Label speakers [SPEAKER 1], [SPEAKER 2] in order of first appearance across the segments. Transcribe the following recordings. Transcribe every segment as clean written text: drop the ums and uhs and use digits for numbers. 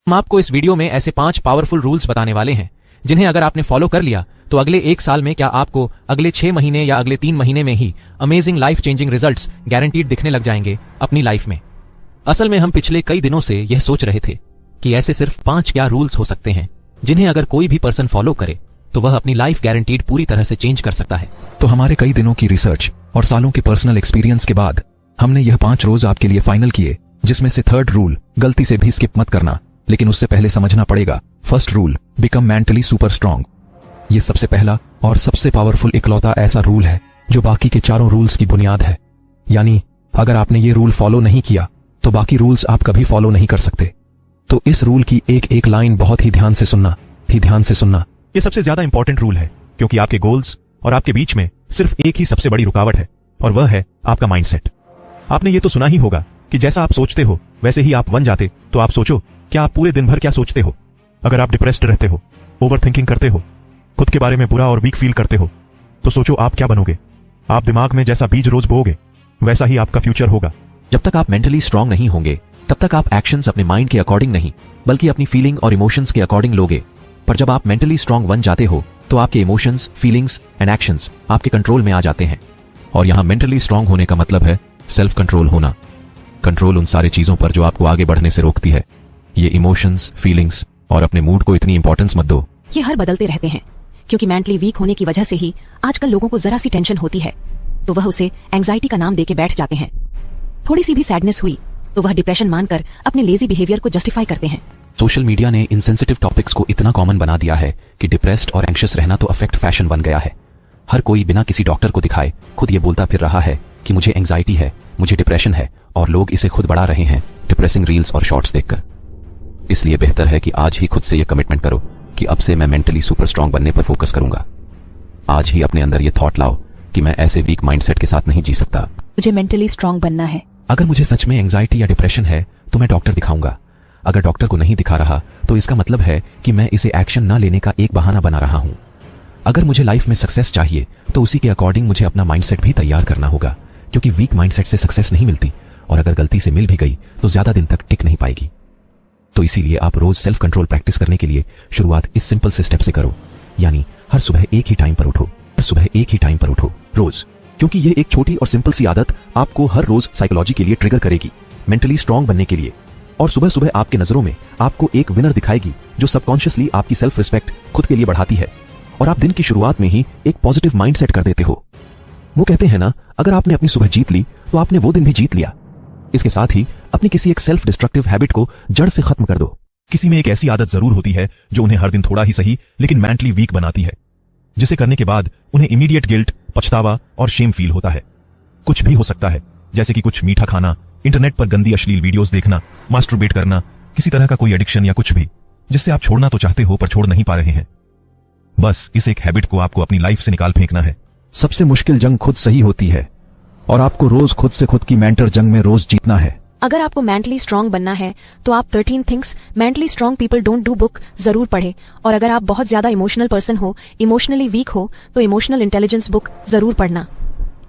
[SPEAKER 1] हम आपको इस वीडियो में ऐसे 5 पावरफुल रूल्स बताने वाले हैं जिन्हें अगर आपने फॉलो कर लिया तो अगले 1 साल में क्या आपको अगले 6 महीने या अगले 3 महीने में ही amazing life changing results guaranteed दिखने लग जाएंगे अपनी लाइफ में। असल में हम पिछले कई दिनों से यह सोच रहे थे कि ऐसे सिर्फ 5 क्या रूल्स हो सकते हैं जिन्हें अगर कोई भी पर्सन फॉलो करे तो वह अपनी लाइफ गारंटीड पूरी तरह से चेंज कर सकता है।
[SPEAKER 2] तो हमारे कई दिनों की रिसर्च और सालों के पर्सनल एक्सपीरियंस के बाद हमने यह 5 रोज आपके लिए फाइनल किए, जिसमें से 3rd रूल गलती से भी स्किप मत करना, लेकिन उससे पहले समझना पड़ेगा। First rule, become mentally super strong. ये सबसे पहला और सबसे पावरफुल इकलौता ऐसा रूल है जो बाकी के 4 रूल्स की बुनियाद है। यानी अगर आपने ये रूल फॉलो नहीं किया तो बाकी रूल्स आप कभी फॉलो नहीं कर सकते। तो इस रूल की एक लाइन बहुत ही ध्यान से सुनना।
[SPEAKER 3] ये सबसे ज्यादा इंपॉर्टेंट रूल है क्योंकि आपके गोल्स और आपके बीच में सिर्फ एक ही सबसे बड़ी रुकावट है और वह है आपका माइंडसेट। आपने ये तो सुना ही होगा कि जैसा आप सोचते हो वैसे ही आप बन जाते। तो आप सोचो, क्या आप पूरे दिन भर क्या सोचते हो? अगर आप डिप्रेस्ड रहते हो, ओवर थिंकिंग करते हो, खुद के बारे में बुरा और वीक फील करते हो, तो सोचो आप क्या बनोगे। आप दिमाग में जैसा बीज रोज बोओगे वैसा ही आपका फ्यूचर होगा।
[SPEAKER 1] जब तक आप मेंटली स्ट्रांग नहीं होंगे तब तक आप एक्शंस अपने माइंड के अकॉर्डिंग नहीं बल्कि अपनी फीलिंग और इमोशंस के अकॉर्डिंग लोगे। पर जब आप मेंटली स्ट्रांग बन जाते हो तो आपके इमोशंस, फीलिंग्स एंड एक्शंस आपके कंट्रोल में आ जाते हैं। और यहां मेंटली स्ट्रांग होने का मतलब है सेल्फ कंट्रोल होना। कंट्रोल उन सारी चीजों पर जो आपको आगे बढ़ने से रोकती है। ये इमोशंस, फीलिंग्स और अपने मूड को इतनी इंपॉर्टेंस मत दो।
[SPEAKER 4] ये हर बदलते रहते हैं क्योंकि मेंटली वीक होने की वजह से ही आजकल लोगों को जरा सी टेंशन होती है तो वह उसे एंजाइटी का नाम देके बैठ जाते हैं। थोड़ी सी भी सैडनेस हुई तो वह डिप्रेशन मानकर अपने लेजी बिहेवियर को जस्टिफाई करते हैं।
[SPEAKER 1] सोशल मीडिया ने इनसेंसिटिव टॉपिक्स को इतना कॉमन बना दिया है कि डिप्रेस्ड और एंग्शियस रहना तो अफेक्ट फैशन बन गया है। हर कोई बिना किसी डॉक्टर को दिखाए खुद ये बोलता फिर रहा है कि मुझे एंजाइटी है, मुझे डिप्रेशन है, और लोग इसे खुद बढ़ा रहे हैं डिप्रेसिंग रील्स और शॉर्ट्स देखकर। इसलिए बेहतर है कि आज ही खुद से ये कमिटमेंट करो कि अब से मैं मेंटली सुपर स्ट्रांग बनने पर फोकस करूंगा। आज ही अपने अंदर ये थॉट लाओ कि मैं ऐसे वीक माइंडसेट के साथ नहीं जी सकता।
[SPEAKER 4] मुझे मेंटली स्ट्रांग बनना है।
[SPEAKER 1] अगर मुझे सच में एंजाइटी या डिप्रेशन है तो मैं डॉक्टर दिखाऊंगा। अगर डॉक्टर को नहीं दिखा रहा तो इसका मतलब है कि मैं इसे एक्शन न लेने का एक बहाना बना रहा हूं। अगर मुझे लाइफ में सक्सेस चाहिए तो उसी के अकॉर्डिंग मुझे अपना माइंडसेट भी तैयार करना होगा, क्योंकि वीक माइंडसेट से सक्सेस नहीं मिलती और अगर गलती से मिल भी गई तो ज्यादा दिन तक टिक नहीं पाएगी। तो इसीलिए आप रोज सेल्फ कंट्रोल प्रैक्टिस करने के लिए शुरुआत इस सिंपल से स्टेप से करो, यानी हर सुबह एक ही टाइम पर उठो रोज। क्योंकि ये एक छोटी और सिंपल सी आदत आपको हर रोज साइकोलॉजी के लिए ट्रिगर करेगी मेंटली स्ट्रांग बनने के लिए। और सुबह सुबह आपके नजरों में आपको एक विनर दिखाएगी जो सबकॉन्शियसली आपकी सेल्फ रिस्पेक्ट खुद के लिए बढ़ाती है और आप दिन की शुरुआत में ही एक पॉजिटिव माइंड सेट कर देते हो। वो कहते हैं ना, अगर आपने अपनी सुबह जीत ली तो आपने वो दिन भी जीत लिया। इसके साथ ही अपनी किसी एक सेल्फ डिस्ट्रक्टिव हैबिट को जड़ से खत्म कर दो।
[SPEAKER 3] किसी में एक ऐसी आदत जरूर होती है जो उन्हें हर दिन थोड़ा ही सही लेकिन मेंटली वीक बनाती है, जिसे करने के बाद उन्हें इमीडिएट गिल्ट, पछतावा और शेम फील होता है। कुछ भी हो सकता है, जैसे कि कुछ मीठा खाना, इंटरनेट पर गंदी अश्लील वीडियोस देखना, मास्टरबेट करना, किसी तरह का कोई एडिक्शन या कुछ भी जिससे आप छोड़ना तो चाहते हो पर छोड़ नहीं पा रहे हैं। बस इस एक हैबिट को आपको अपनी लाइफ से निकाल फेंकना है।
[SPEAKER 2] सबसे मुश्किल जंग खुद सही होती है और आपको रोज खुद से खुद की मेंटर जंग में रोज जीतना है।
[SPEAKER 4] अगर आपको मेंटली स्ट्रांग बनना है तो आप 13 things mentally strong people don't do book जरूर पढ़े। और अगर आप बहुत ज्यादा इमोशनल पर्सन हो, इमोशनली वीक हो, तो इमोशनल इंटेलिजेंस बुक जरूर पढ़ना।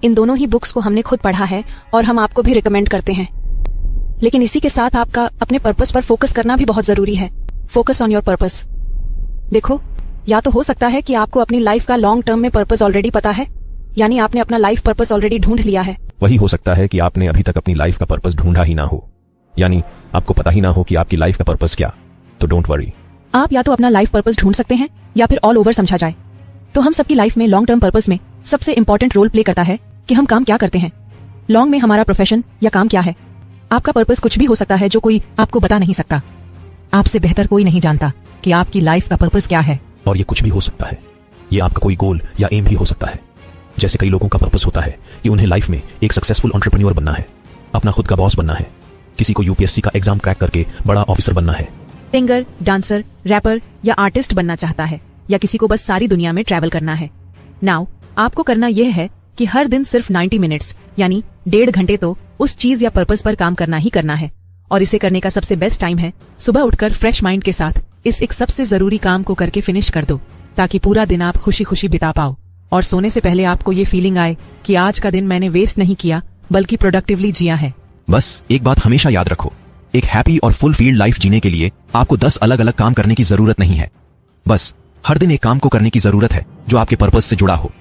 [SPEAKER 4] इन दोनों ही बुक्स को हमने खुद पढ़ा है और हम आपको भी रिकमेंड करते हैं। लेकिन इसी के साथ आपका अपने पर्पस पर फोकस करना भी बहुत जरूरी है। Focus on your purpose. देखो, या तो हो सकता है कि आपको अपनी लाइफ का लॉन्ग टर्म में पर्पस ऑलरेडी पता है, यानी आपने अपना लाइफ पर्पस ऑलरेडी ढूंढ लिया है।
[SPEAKER 3] वही हो सकता है कि आपने अभी तक अपनी लाइफ का पर्पस ढूंढा ही ना हो, यानी आपको पता ही ना हो कि आपकी लाइफ का पर्पस क्या। तो डोंट वरी,
[SPEAKER 4] आप या तो अपना लाइफ पर्पस ढूंढ सकते हैं या फिर ऑल ओवर समझा जाए तो हम सबकी लाइफ में लॉन्ग टर्म पर्पस में सबसे इंपॉर्टेंट रोल प्ले करता है कि हम काम क्या करते हैं। लॉन्ग में हमारा प्रोफेशन या काम क्या है। आपका पर्पस कुछ भी हो सकता है जो कोई आपको बता नहीं सकता। आपसे बेहतर कोई नहीं जानता कि आपकी लाइफ का पर्पस क्या है।
[SPEAKER 3] और ये कुछ भी हो सकता है, ये आपका कोई गोल या एम भी हो सकता है। जैसे कई लोगों का पर्पस होता है कि उन्हें लाइफ में एक सक्सेसफुल एंटरप्रेन्योर बनना है, अपना खुद का बॉस बनना है, किसी को यूपीएससी का एग्जाम क्रैक करके बड़ा ऑफिसर बनना है,
[SPEAKER 4] सिंगर, डांसर, रैपर या आर्टिस्ट बनना चाहता है, या किसी को बस सारी दुनिया में ट्रैवल करना है। नाउ आपको करना यह है कि हर दिन सिर्फ 90 मिनट्स यानी 1.5 घंटे तो उस चीज या पर्पस पर काम करना ही करना है। और इसे करने का सबसे बेस्ट टाइम है सुबह उठकर फ्रेश माइंड के साथ इस एक सबसे जरूरी काम को करके फिनिश कर दो, ताकि पूरा दिन आप खुशी खुशी बिता पाओ और सोने से पहले आपको ये फीलिंग आए कि आज का दिन मैंने वेस्ट नहीं किया बल्कि प्रोडक्टिवली जिया है।
[SPEAKER 2] बस एक बात हमेशा याद रखो, एक हैप्पी और फुलफिल्ड लाइफ जीने के लिए आपको 10 अलग अलग काम करने की जरूरत नहीं है। बस हर दिन एक काम को करने की जरूरत है जो आपके पर्पस से जुड़ा हो।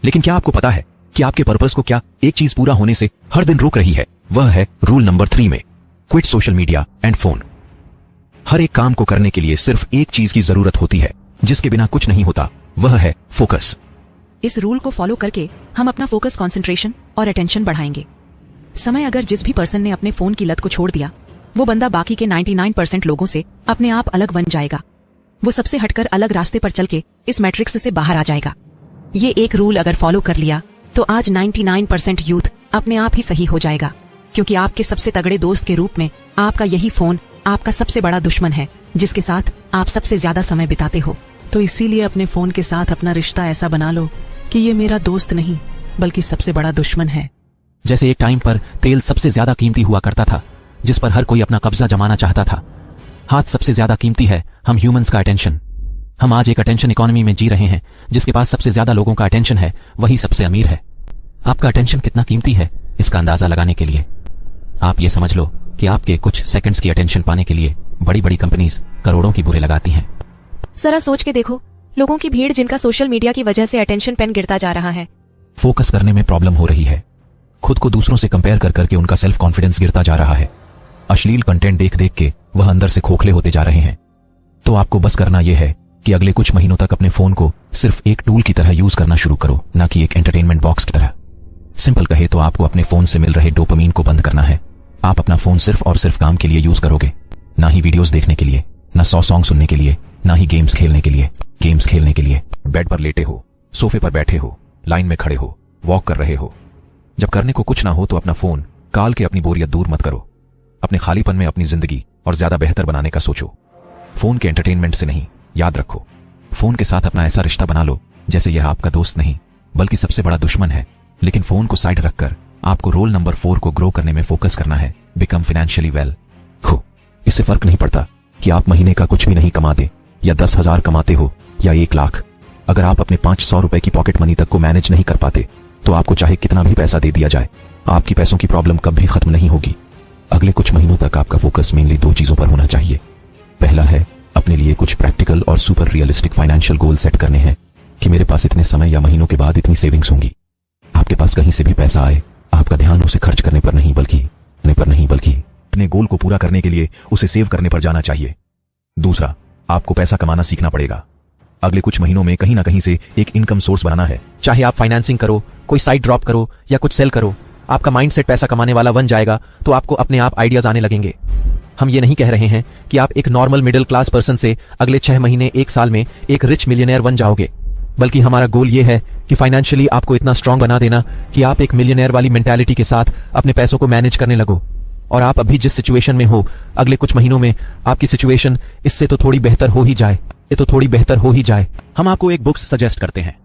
[SPEAKER 2] लेकिन क्या आपको पता है कि आपके पर्पस को क्या एक चीज पूरा होने से हर दिन रोक रही है? वह है रूल नंबर 3 में, quit social media and phone. हर एक काम को करने के लिए सिर्फ एक चीज की जरूरत होती है जिसके बिना कुछ नहीं होता, वह है फोकस।
[SPEAKER 4] इस रूल को फॉलो करके हम अपना फोकस, कंसंट्रेशन और अटेंशन बढ़ाएंगे। समय अगर जिस भी पर्सन ने अपने फोन की लत को छोड़ दिया, वो बंदा बाकी के 99% लोगों से अपने आप अलग बन जाएगा। वो सबसे हटकर अलग रास्ते पर चल के इस मैट्रिक्स से बाहर आ जाएगा। ये एक रूल अगर फॉलो कर लिया तो आज 99% यूथ अपने आप ही सही हो जाएगा, क्योंकि आपके सबसे तगड़े दोस्त के रूप में आपका यही फोन आपका सबसे बड़ा दुश्मन है, जिसके साथ आप सबसे ज्यादा समय बिताते हो।
[SPEAKER 5] तो इसीलिए अपने फोन के साथ अपना रिश्ता ऐसा बना लो कि ये मेरा दोस्त नहीं बल्कि सबसे बड़ा दुश्मन है।
[SPEAKER 1] जैसे एक टाइम पर तेल सबसे ज्यादा कीमती हुआ करता था, जिस पर हर कोई अपना कब्जा जमाना चाहता था। हाथ सबसे ज्यादा कीमती है हम ह्यूमंस का अटेंशन। हम आज एक अटेंशन इकोनॉमी में जी रहे हैं, जिसके पास सबसे ज्यादा लोगों का अटेंशन है वही सबसे अमीर है। आपका अटेंशन कितना कीमती है, इसका अंदाजा लगाने के लिए आप ये समझ लो कि आपके कुछ सेकंड्स की अटेंशन पाने के लिए बड़ी बड़ी कंपनीज करोड़ों की बुरे लगाती हैं।
[SPEAKER 4] जरा सोच के देखो, लोगों की भीड़ जिनका सोशल मीडिया की वजह से अटेंशन पेन गिरता जा रहा है।
[SPEAKER 1] फोकस करने में प्रॉब्लम हो रही है। खुद को दूसरों से कंपेयर कर करके उनका सेल्फ कॉन्फिडेंस गिरता जा रहा है। अश्लील कंटेंट देख देख के वह अंदर से खोखले होते जा रहे हैं। तो आपको बस करना यह है कि अगले कुछ महीनों तक अपने फोन को सिर्फ एक टूल की तरह यूज करना शुरू करो, ना कि एक एंटरटेनमेंट बॉक्स की तरह। सिंपल कहे तो आपको अपने फोन से मिल रहे डोपामीन को बंद करना है। आप अपना फोन सिर्फ और सिर्फ काम के लिए यूज करोगे, ना ही वीडियोस देखने के लिए, ना 100 सॉन्ग सुनने के लिए, ना ही गेम्स खेलने के लिए। गेम्स खेलने के लिए बेड पर लेटे हो, सोफे पर बैठे हो, लाइन में खड़े हो, वॉक कर रहे हो। जब करने को कुछ ना हो तो अपना फोन काल के अपनी बोरियत दूर मत करो। अपने खालीपन में अपनी जिंदगी और ज्यादा बेहतर बनाने का सोचो, फोन के एंटरटेनमेंट से नहीं। याद रखो, फोन के साथ अपना ऐसा रिश्ता बना लो जैसे यह आपका दोस्त नहीं बल्कि सबसे बड़ा दुश्मन है। लेकिन फोन को साइड रखकर आपको रोल नंबर 4 को ग्रो करने में फोकस करना है, बिकम फाइनेंशियली वेल। इससे फर्क नहीं पड़ता कि आप महीने का कुछ भी नहीं कमाते या 10,000 कमाते हो या 1 लाख। अगर आप अपने 500 रुपए की पॉकेट मनी तक को मैनेज नहीं कर पाते तो आपको चाहे कितना भी पैसा दे दिया जाए, आपकी पैसों की प्रॉब्लम कभी खत्म नहीं होगी। अगले कुछ महीनों तक आपका फोकस मेनली 2 चीजों पर होना चाहिए। पहला है अपने लिए कुछ प्रैक्टिकल और super realistic financial goal set करने हैं कि मेरे पास इतने समय या महीनों के बाद इतनी सेविंग्स होंगी। आपके पास कहीं से भी पैसा आए, आपका ध्यान उसे खर्च करने पर नहीं बल्कि
[SPEAKER 3] अपने गोल को पूरा करने के लिए उसे सेव करने पर जाना चाहिए। दूसरा, आपको पैसा कमाना सीखना पड़ेगा। अगले कुछ महीनों में कहीं ना कहीं से एक इनकम सोर्स बनाना है।
[SPEAKER 1] चाहे आप फाइनेंसिंग करो, कोई साइट ड्रॉप करो या कुछ सेल करो, आपका माइंडसेट पैसा कमाने वाला बन जाएगा तो आपको अपने आप आइडियाज आने लगेंगे। हम ये नहीं कह रहे हैं कि आप एक नॉर्मल मिडिल क्लास पर्सन से अगले 6 महीने 1 साल में एक रिच मिलियनेयर बन जाओगे, बल्कि हमारा गोल ये है कि फाइनेंशियली आपको इतना स्ट्रांग बना देना कि आप एक मिलियनेयर वाली मेंटालिटी के साथ अपने पैसों को मैनेज करने लगो। और आप अभी जिस सिचुएशन में हो, अगले कुछ महीनों में आपकी सिचुएशन इससे तो थोड़ी बेहतर हो ही जाए।
[SPEAKER 3] हम आपको एक बुक्स सजेस्ट करते हैं,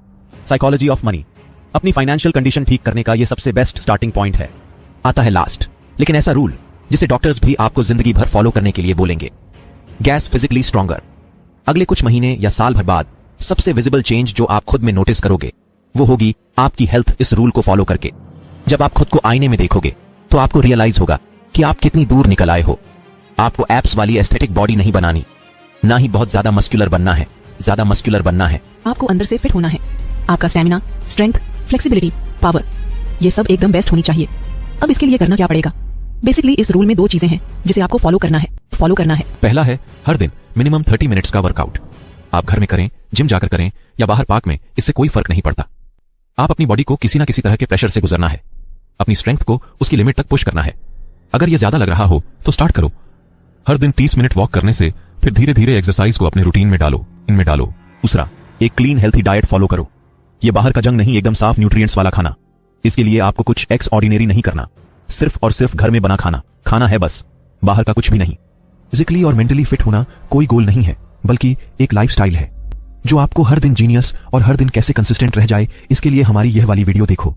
[SPEAKER 3] साइकोलॉजी ऑफ मनी। अपनी फाइनेंशियल कंडीशन ठीक करने का ये सबसे बेस्ट स्टार्टिंग पॉइंट है। आता है लास्ट, लेकिन ऐसा रूल जिसे डॉक्टर्स भी आपको जिंदगी भर फॉलो करने के लिए बोलेंगे, गैस फिजिकली स्ट्रॉन्गर। अगले कुछ महीने या साल भर बाद सबसे विजिबल चेंज जो आप खुद में नोटिस करोगे वो होगी आपकी हेल्थ इस रूल को फॉलो करके। जब आप खुद को आईने में देखोगे तो आपको रियलाइज होगा कि आप कितनी दूर निकल आए हो। आपको एप्स वाली एस्थेटिक बॉडी नहीं बनानी, ना ही बहुत ज्यादा मस्कुलर बनना है।
[SPEAKER 5] आपको अंदर से फिट होना है। आपका स्टैमिना, स्ट्रेंथ, फ्लेक्सिबिलिटी, पावर, ये सब एकदम बेस्ट होनी चाहिए। अब इसके लिए करना क्या पड़ेगा? बेसिकली इस रूल में 2 चीजें हैं जिसे आपको फॉलो करना है।
[SPEAKER 2] पहला है हर दिन मिनिमम 30 मिनट्स का वर्कआउट। आप घर में करें, जिम जाकर करें या बाहर पार्क में, इससे कोई फर्क नहीं पड़ता। आप अपनी बॉडी को किसी ना किसी तरह के प्रेशर से गुजरना है, अपनी स्ट्रेंथ को उसकी लिमिट तक पुश करना है। अगर यह ज्यादा लग रहा हो तो स्टार्ट करो। हर दिन 30 मिनट वॉक करने से फिर धीरे धीरे एक्सरसाइज को अपने रूटीन में डालो, इनमें डालो।
[SPEAKER 3] दूसरा, एक क्लीन हेल्थी डाइट फॉलो करो। ये बाहर का जंग नहीं, एकदम साफ न्यूट्रिएंट्स वाला खाना। इसके लिए आपको कुछ एक्स ऑर्डिनरी नहीं करना, सिर्फ और सिर्फ घर में बना खाना है बस, बाहर का कुछ भी नहीं।
[SPEAKER 1] फिजिकली और मेंटली फिट होना कोई गोल नहीं है बल्कि एक लाइफस्टाइल है जो आपको हर दिन जीनियस और हर दिन कैसे कंसिस्टेंट रह जाए, इसके लिए हमारी यह वाली वीडियो देखो।